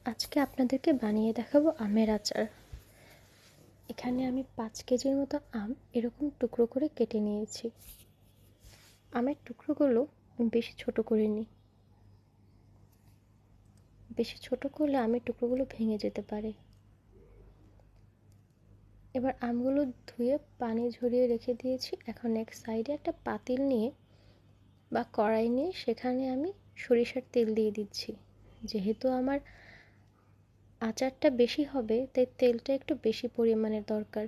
আজকে আপনাদেরকে বানিয়ে দেখাবো আমের আচার। এখানে আমি 5 কেজির মতো আম এরকম টুকরো করে কেটে নিয়েছি। আমের টুকরোগুলো বেশি ছোট করিনি, বেশি ছোট করলে আমের টুকরোগুলো ভেঙে যেতে পারে। এবার আমগুলো ধুয়ে পানি ঝরিয়ে রেখে দিয়েছি। এখন এক সাইডে একটা পাতিল নিয়ে বা কড়াই নিয়ে সেখানে আমি সরিষার তেল দিয়ে দিচ্ছি। যেহেতু আমার আচারটা বেশি হবে তাই তেলটা একটু বেশি পরিমাণের দরকার।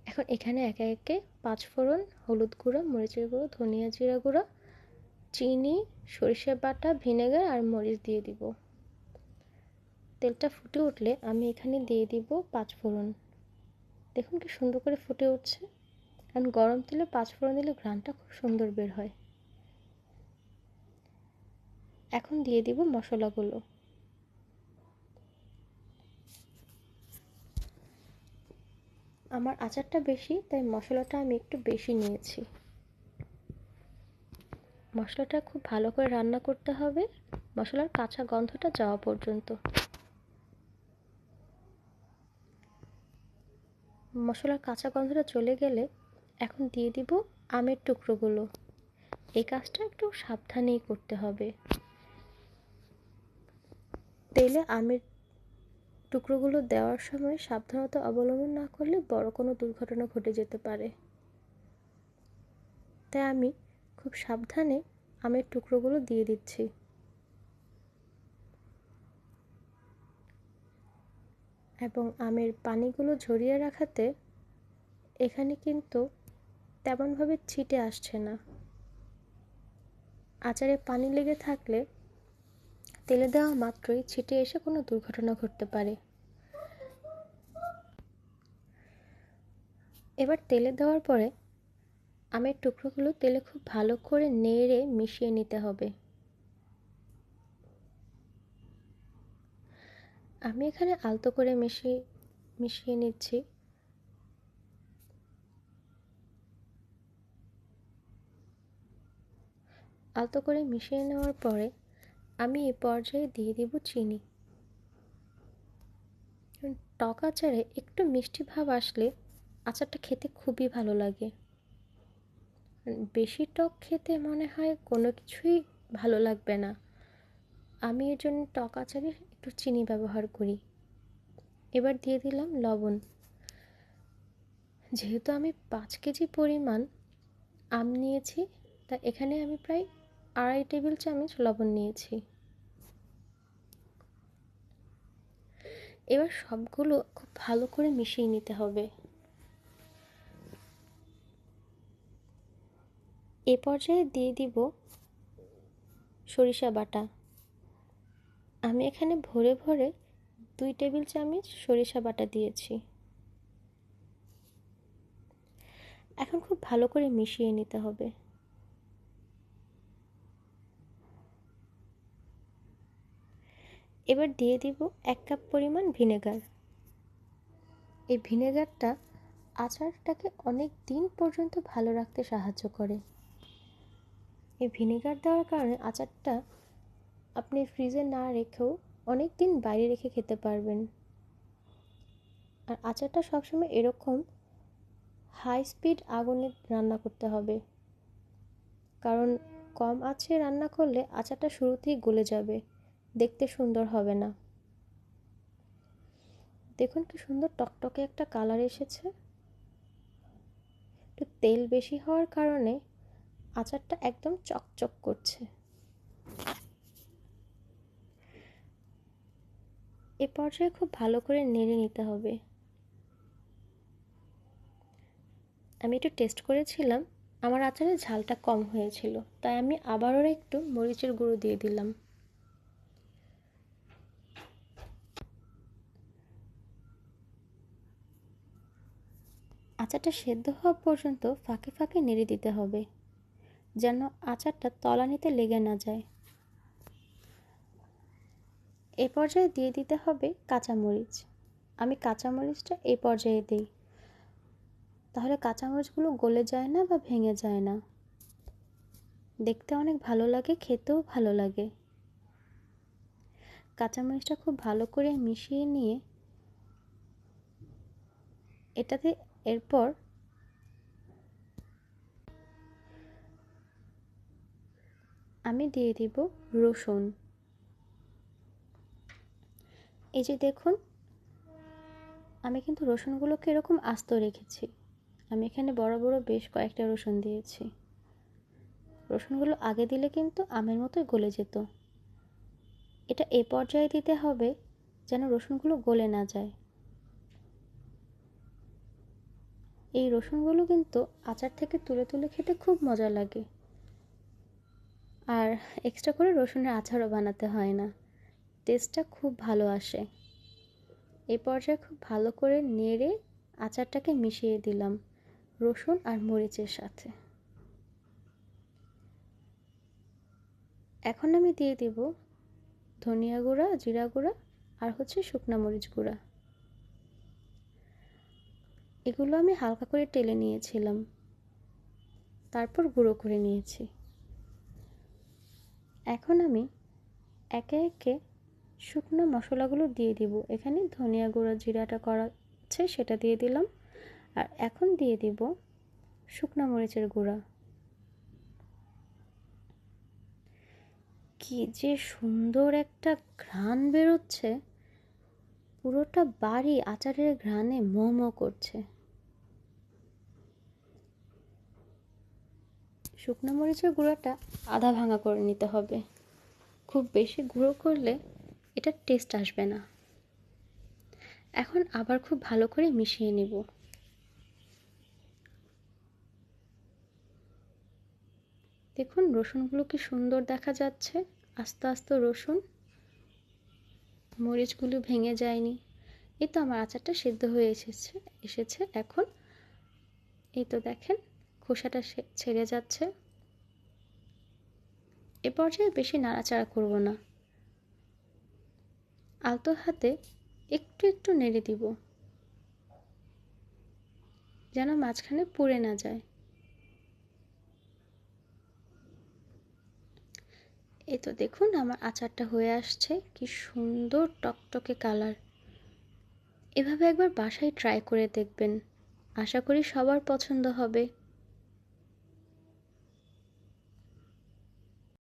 এখন এখানে একে একে 5 ফোড়ন, হলুদ গুঁড়ো, মরিচের গুঁড়ো, ধনিয়া জিরা গুঁড়ো, চিনি, সরিষা বাটা, ভিনেগার আর মরিচ দিয়ে দিব। তেলটা ফুটে উঠলে আমি এখানে দিয়ে দিব 5 ফোড়ন। দেখুন কি সুন্দর করে ফুটে উঠছে। কারণ গরম তেলে 5 ফোড়ন দিলে ঘ্রাণটা খুব সুন্দর বের হয়। এখন দিয়ে দিব মশলাগুলো। আমার আচারটা বেশি তাই মশলাটা আমি একটু বেশি নিয়েছি। মশলাটা খুব ভালো করে রান্না করতে হবে, মশলার কাঁচা গন্ধটা যাওয়া পর্যন্ত। মশলার কাঁচা গন্ধটা চলে গেলে এখন দিয়ে দিব আমের টুকরোগুলো। এই কাজটা একটু সাবধানেই করতে হবে। তেলে আমের টুকরোগুলো দেওয়ার সময় সাবধানতা অবলম্বন না করলে বড় কোনো দুর্ঘটনা ঘটে যেতে পারে। তাই আমি খুব সাবধানে আমের টুকরোগুলো দিয়ে দিচ্ছি। এবং আমের পানিগুলো ঝরিয়ে রাখাতে এখানে কিন্তু তেমনভাবে ছিটে আসছে না। আচারে পানি লেগে থাকলে তেলে দেওয়া মাত্রই ছিটে এসে কোনো দুর্ঘটনা ঘটতে পারে। এবার তেলে দেওয়ার পরে আমের টুকরোগুলো তেলে খুব ভালো করে নেড়ে মিশিয়ে নিতে হবে। আমি এখানে আলতো করে মিশিয়ে নিচ্ছি। আলতো করে মিশিয়ে নেওয়ার পরে আমি এই পর্যায়ে দিয়ে দিব চিনি। টক আচারে একটু মিষ্টি ভাব আসলে আচারটা খেতে খুবই ভালো লাগে। বেশি টক খেতে মনে হয় কোনো কিছুই ভালো লাগবে না। আমি এর জন্য টক আচারে একটু চিনি ব্যবহার করি। এবার দিয়ে দিলাম লবণ। যেহেতু আমি 5 কেজি পরিমাণ আম নিয়েছি, তা এখানে আমি প্রায় 2.5 টেবিল চামচ লবণ নিয়েছি। এবার সবগুলো খুব ভালো করে মিশিয়ে নিতে হবে। এ পর্যায়ে দিয়ে দিব সরিষা বাটা। আমি এখানে ভরে ভরে 2 টেবিল চামচ সরিষা বাটা দিয়েছি। এখন খুব ভালো করে মিশিয়ে নিতে হবে। এবার দিয়ে দিব 1 কাপ পরিমাণ ভিনেগার। এই ভিনেগারটা আচারটাকে অনেক দিন পর্যন্ত ভালো রাখতে সাহায্য করে। এই ভিনেগার দেওয়ার কারণে আচারটা আপনি ফ্রিজে না রেখেও অনেক দিন বাইরে রেখে খেতে পারবেন। আর আচারটা সবসময় এরকম হাই স্পিড আগুনে রান্না করতে হবে, কারণ কম আঁচে রান্না করলে আচারটা শুরুতেই গলে যাবে, দেখতে সুন্দর হবে না। দেখুন কি সুন্দর টকটকে একটা কালার এসেছে। একটু তেল বেশি হওয়ার কারণে আচারটা একদম চকচক করছে। এ পর্যায়ে খুব ভালো করে নেড়ে নিতে হবে। আমি একটু টেস্ট করেছিলাম, আমার আচারের ঝালটা কম হয়েছিল, তাই আমি আবারও একটু মরিচের গুঁড়ো দিয়ে দিলাম। আচারটা সেদ্ধ হওয়া পর্যন্ত ফাঁকে ফাঁকে নেড়ে দিতে হবে, যেন আচারটা তলানিতে লেগে না যায়। এ পর্যায়ে দিয়ে দিতে হবে কাঁচামরিচ। আমি কাঁচামরিচটা এই পর্যায়ে দিই, তাহলে কাঁচামরিচগুলো গলে যায় না বা ভেঙে যায় না, দেখতে অনেক ভালো লাগে, খেতেও ভালো লাগে। কাঁচামরিচটা খুব ভালো করে মিশিয়ে নিয়ে এটাতে এরপর আমি দিয়ে দিব রসুন। এই যে দেখুন, আমি কিন্তু রসুনগুলোকে এরকম আস্ত রেখেছি। আমি এখানে বড় বড় বেশ কয়েকটা রসুন দিয়েছি। রসুনগুলো আগে দিলে কিন্তু আমের মতোই গলে যেত। এটা এই পর্যায়ে দিতে হবে যেন রসুনগুলো গলে না যায়। এই রসুনগুলো কিন্তু আচার থেকে তুলে তুলে খেতে খুব মজা লাগে, আর এক্সট্রা করে রসুনের আচারও বানাতে হয় না, টেস্টটা খুব ভালো আসে। এই পর্যায়ে খুব ভালো করে নেড়ে আচারটাকে মিশিয়ে দিলাম রসুন আর মরিচের সাথে। এখন আমি দিয়ে দিব ধনিয়া গুঁড়া, জিরা গুঁড়া আর শুকনা মরিচ গুঁড়া। এগুলো আমি হালকা করে টেলে নিয়েছিলাম, তারপর গুঁড়ো করে নিয়েছি। এখন আমি একে একে শুকনো মশলাগুলো দিয়ে দিব। এখানে ধনিয়া গুঁড়া, জিরাটা করা আছে সেটা দিয়ে দিলাম, আর এখন দিয়ে দিব শুকনো মরিচের গুঁড়া। কি যে সুন্দর একটা ঘ্রাণ বেরোচ্ছে, পুরোটা বাড়ি আচারের ঘ্রাণে ম ম করছে। শুকনো মরিচের গুঁড়োটা আধা ভাঙা করে নিতে হবে, খুব বেশি গুঁড়ো করলে এটার টেস্ট আসবে না। এখন আবার খুব ভালো করে মিশিয়ে নিব। দেখুন রসুনগুলো কি সুন্দর দেখা যাচ্ছে, আস্তে আস্তে রসুন, মরিচগুলো ভেঙে যায়নি। এই তো আমার আচারটা সিদ্ধ হয়ে এসেছে। এখন এই তো দেখেন খোসাটা ছেড়ে যাচ্ছে। এ পর্যায়ে বেশি নাড়াচাড়া করব না, আলতো হাতে একটু একটু নেড়ে দিব যেন মাঝখানে পুড়ে না যায়। এই তো দেখুন আমার আচারটা হয়ে আসছে, কি সুন্দর টকটকে কালার। এভাবে একবার বাসায় ট্রাই করে দেখবেন, আশা করি সবার পছন্দ হবে।